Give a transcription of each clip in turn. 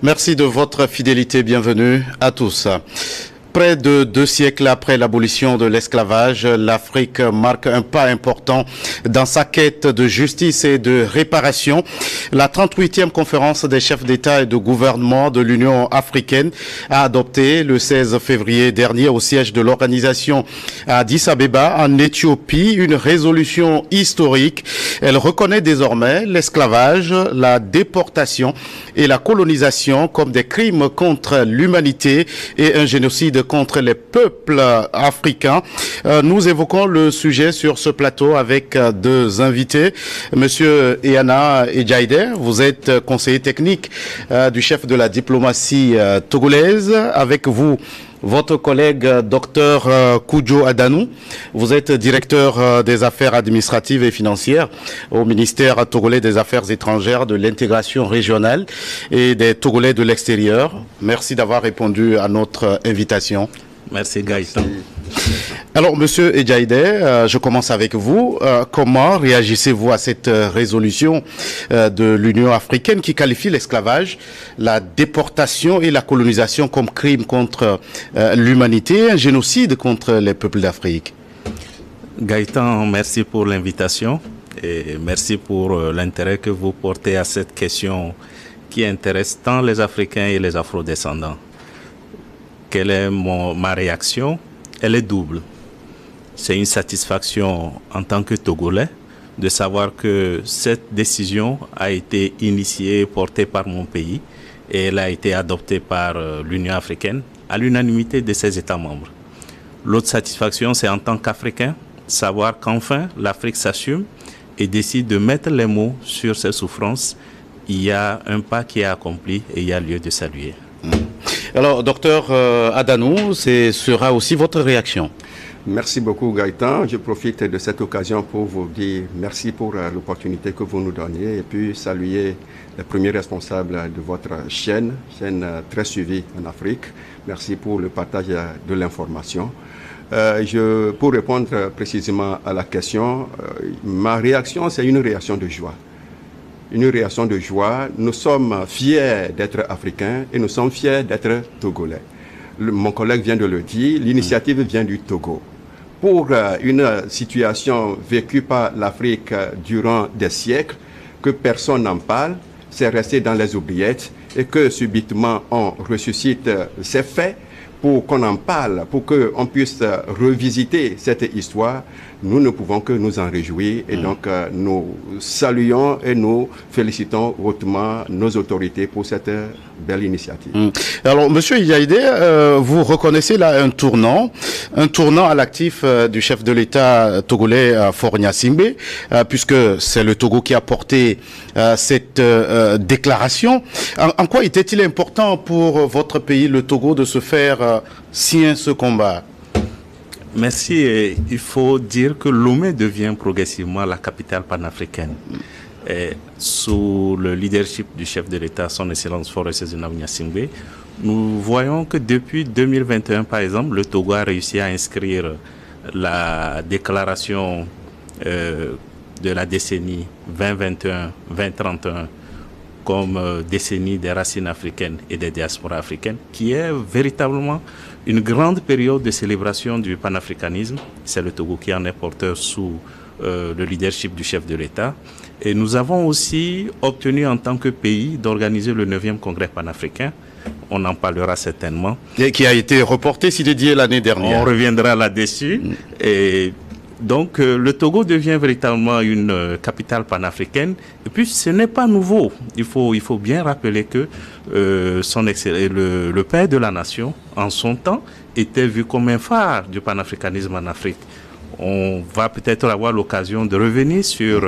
Merci de votre fidélité. Bienvenue à tous. Près de 2 siècles après l'abolition de l'esclavage, l'Afrique marque un pas important dans sa quête de justice et de réparation. La 38e conférence des chefs d'État et de gouvernement de l'Union africaine a adopté le 16 février dernier au siège de l'organisation à Addis Abeba en Éthiopie une résolution historique. Elle reconnaît désormais l'esclavage, la déportation et la colonisation comme des crimes contre l'humanité et un génocide contre les peuples africains. Nous évoquons le sujet sur ce plateau avec 2 invités. Monsieur Eyana Ejaide, vous êtes conseiller technique du chef de la diplomatie togolaise. Avec vous, votre collègue Dr Koudjo Adanou, vous êtes directeur des affaires administratives et financières au ministère togolais des Affaires étrangères, de l'intégration régionale et des Togolais de l'extérieur. Merci d'avoir répondu à notre invitation. Merci Gaëtan. Alors, Monsieur Ejaide, je commence avec vous. Comment réagissez-vous à cette résolution de l'Union africaine qui qualifie l'esclavage, la déportation et la colonisation comme crimes contre l'humanité, un génocide contre les peuples d'Afrique? Gaëtan, merci pour l'invitation et merci pour l'intérêt que vous portez à cette question qui intéresse tant les Africains et les Afro-descendants. Quelle est ma réaction? Elle est double. C'est une satisfaction en tant que Togolais de savoir que cette décision a été initiée et portée par mon pays et elle a été adoptée par l'Union africaine à l'unanimité de ses États membres. L'autre satisfaction, c'est en tant qu'Africain, savoir qu'enfin l'Afrique s'assume et décide de mettre les mots sur ses souffrances. Il y a un pas qui est accompli et il y a lieu de saluer. Alors, docteur Adanou, ce sera aussi votre réaction. Merci beaucoup Gaëtan. Je profite de cette occasion pour vous dire merci pour l'opportunité que vous nous donnez et puis saluer les premiers responsables de votre chaîne très suivie en Afrique. Merci pour le partage de l'information. Pour répondre précisément à la question, ma réaction, c'est une réaction de joie. Une réaction de joie. Nous sommes fiers d'être africains et nous sommes fiers d'être togolais. Mon collègue vient de le dire, l'initiative vient du Togo. Pour une situation vécue par l'Afrique durant des siècles, que personne n'en parle, c'est resté dans les oubliettes et que subitement on ressuscite ces faits pour qu'on en parle, pour qu'on puisse revisiter cette histoire. Nous ne pouvons que nous en réjouir et donc nous saluons et nous félicitons hautement nos autorités pour cette belle initiative. Alors, Monsieur Ejaide, vous reconnaissez là un tournant à l'actif du chef de l'État togolais Faure Gnassingbé, puisque c'est le Togo qui a porté cette déclaration. En quoi était-il important pour votre pays, le Togo, de se faire sien ce combat? Merci. Et il faut dire que Lomé devient progressivement la capitale panafricaine. Et sous le leadership du chef de l'État, son Excellence Faure Gnassingbé, nous voyons que depuis 2021, par exemple, le Togo a réussi à inscrire la déclaration de la décennie 2021-2031 comme décennie des racines africaines et des diasporas africaines, qui est véritablement une grande période de célébration du panafricanisme. C'est le Togo qui en est porteur sous le leadership du chef de l'État. Et nous avons aussi obtenu en tant que pays d'organiser le 9e congrès panafricain. On en parlera certainement. Et qui a été reporté, si dédié, l'année dernière. On reviendra là-dessus. Et donc, le Togo devient véritablement une capitale panafricaine. Et puis, ce n'est pas nouveau. Il faut bien rappeler que le père de la nation, en son temps, était vu comme un phare du panafricanisme en Afrique. On va peut-être avoir l'occasion de revenir sur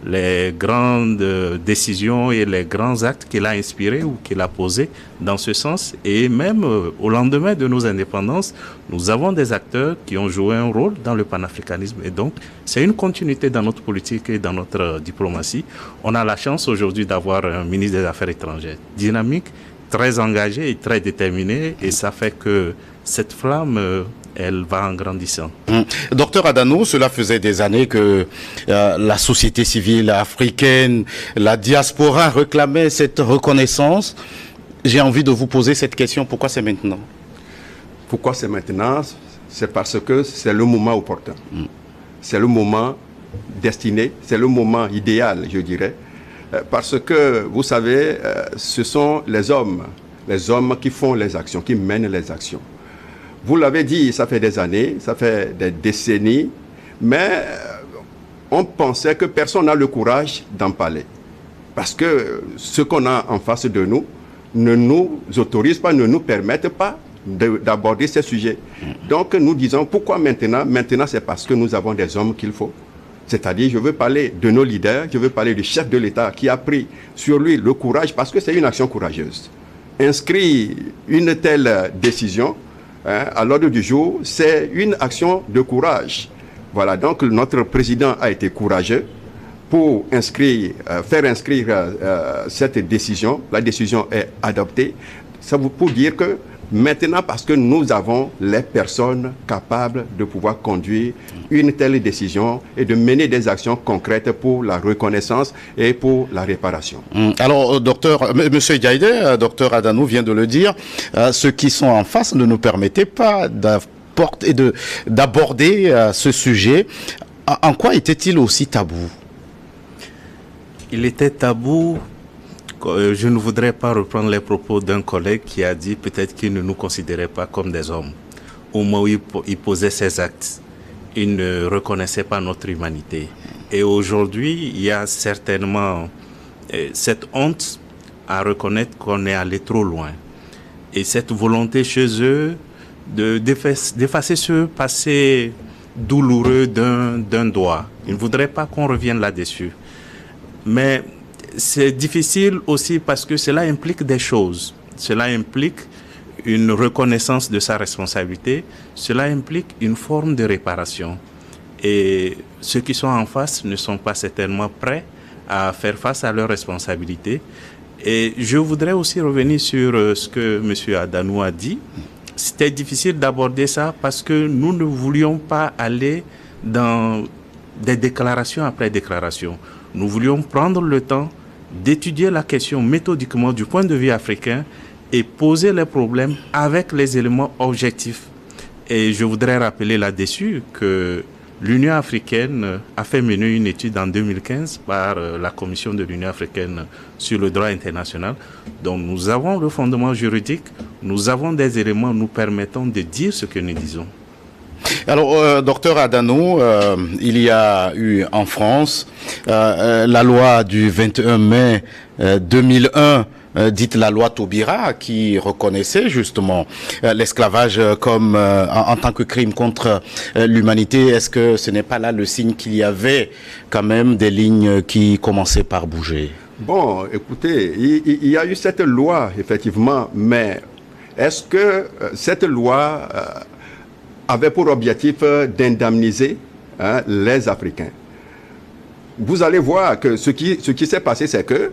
les grandes décisions et les grands actes qu'il a inspirés ou qu'il a posés dans ce sens. Et même au lendemain de nos indépendances, nous avons des acteurs qui ont joué un rôle dans le panafricanisme. Et donc, c'est une continuité dans notre politique et dans notre diplomatie. On a la chance aujourd'hui d'avoir un ministre des Affaires étrangères dynamique, très engagé et très déterminé. Et ça fait que cette flamme elle va en grandissant. Docteur Adanou, cela faisait des années que la société civile africaine, la diaspora réclamait cette reconnaissance. J'ai envie de vous poser cette question, pourquoi c'est maintenant? Pourquoi c'est maintenant? C'est parce que c'est le moment opportun. C'est le moment destiné, c'est le moment idéal, je dirais. Parce que, vous savez, ce sont les hommes qui font les actions, qui mènent les actions. Vous l'avez dit, ça fait des années, ça fait des décennies, mais on pensait que personne n'a le courage d'en parler. Parce que ce qu'on a en face de nous ne nous autorise pas, ne nous permettent pas d'aborder ces sujets. Donc nous disons, pourquoi maintenant? Maintenant, c'est parce que nous avons des hommes qu'il faut. C'est-à-dire, je veux parler de nos leaders, je veux parler du chef de l'État qui a pris sur lui le courage, parce que c'est une action courageuse. Inscrire une telle décision à l'ordre du jour, c'est une action de courage. Voilà, donc notre président a été courageux pour faire inscrire cette décision. La décision est adoptée. Ça vous pour dire que maintenant, parce que nous avons les personnes capables de pouvoir conduire une telle décision et de mener des actions concrètes pour la reconnaissance et pour la réparation. Alors, Monsieur Diaïdé, docteur Adanou vient de le dire, ceux qui sont en face ne nous permettaient pas d'aborder ce sujet. En quoi était-il aussi tabou? Il était tabou. Je ne voudrais pas reprendre les propos d'un collègue qui a dit peut-être qu'il ne nous considérait pas comme des hommes. Au moment où il posait ses actes, il ne reconnaissait pas notre humanité. Et aujourd'hui, il y a certainement cette honte à reconnaître qu'on est allé trop loin. Et cette volonté chez eux d'effacer ce passé douloureux d'un doigt. Ils ne voudraient pas qu'on revienne là-dessus. Mais c'est difficile aussi parce que cela implique des choses. Cela implique une reconnaissance de sa responsabilité. Cela implique une forme de réparation. Et ceux qui sont en face ne sont pas certainement prêts à faire face à leurs responsabilités. Et je voudrais aussi revenir sur ce que M. Adanou a dit. C'était difficile d'aborder ça parce que nous ne voulions pas aller dans des déclarations après déclarations. Nous voulions prendre le temps d'étudier la question méthodiquement du point de vue africain et poser les problèmes avec les éléments objectifs. Et je voudrais rappeler là-dessus que l'Union africaine a fait mener une étude en 2015 par la Commission de l'Union africaine sur le droit international. Donc nous avons le fondement juridique, nous avons des éléments nous permettant de dire ce que nous disons. Alors, docteur Adanou, il y a eu en France la loi du 21 mai 2001, dite la loi Taubira, qui reconnaissait justement l'esclavage comme en tant que crime contre l'humanité. Est-ce que ce n'est pas là le signe qu'il y avait quand même des lignes qui commençaient par bouger? Bon, écoutez, il y a eu cette loi, effectivement, mais est-ce que cette loi avait pour objectif d'indemniser les Africains? Vous allez voir que ce qui s'est passé, c'est que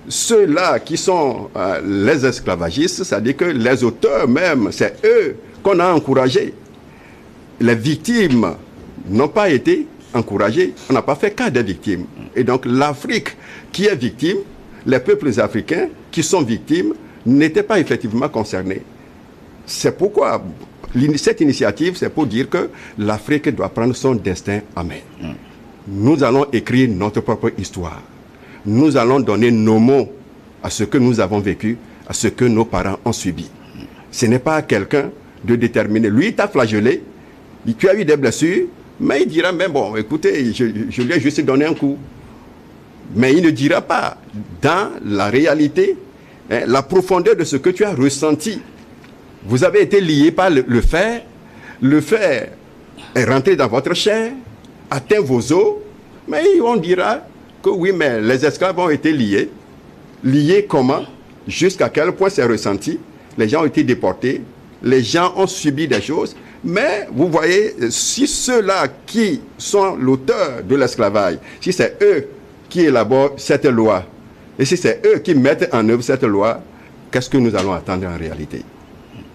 ceux-là qui sont les esclavagistes, c'est-à-dire que les auteurs même, c'est eux qu'on a encouragés. Les victimes n'ont pas été encouragées, on n'a pas fait cas des victimes. Et donc l'Afrique qui est victime, les peuples africains qui sont victimes, n'étaient pas effectivement concernés. C'est pourquoi cette initiative, c'est pour dire que l'Afrique doit prendre son destin en main. Nous allons écrire notre propre histoire. Nous allons donner nos mots à ce que nous avons vécu, à ce que nos parents ont subi. Ce n'est pas à quelqu'un de déterminer. Lui, il t'a flagellé, tu as eu des blessures, mais il dira, mais bon, écoutez, je lui ai juste donné un coup. Mais il ne dira pas, dans la réalité, la profondeur de ce que tu as ressenti. Vous avez été lié par le fer est rentré dans votre chair, atteint vos os, mais on dira que oui, mais les esclaves ont été liés. Liés comment? Jusqu'à quel point c'est ressenti? Les gens ont été déportés, les gens ont subi des choses, mais vous voyez, si ceux-là qui sont l'auteur de l'esclavage, si c'est eux qui élaborent cette loi, et si c'est eux qui mettent en œuvre cette loi, qu'est-ce que nous allons attendre en réalité?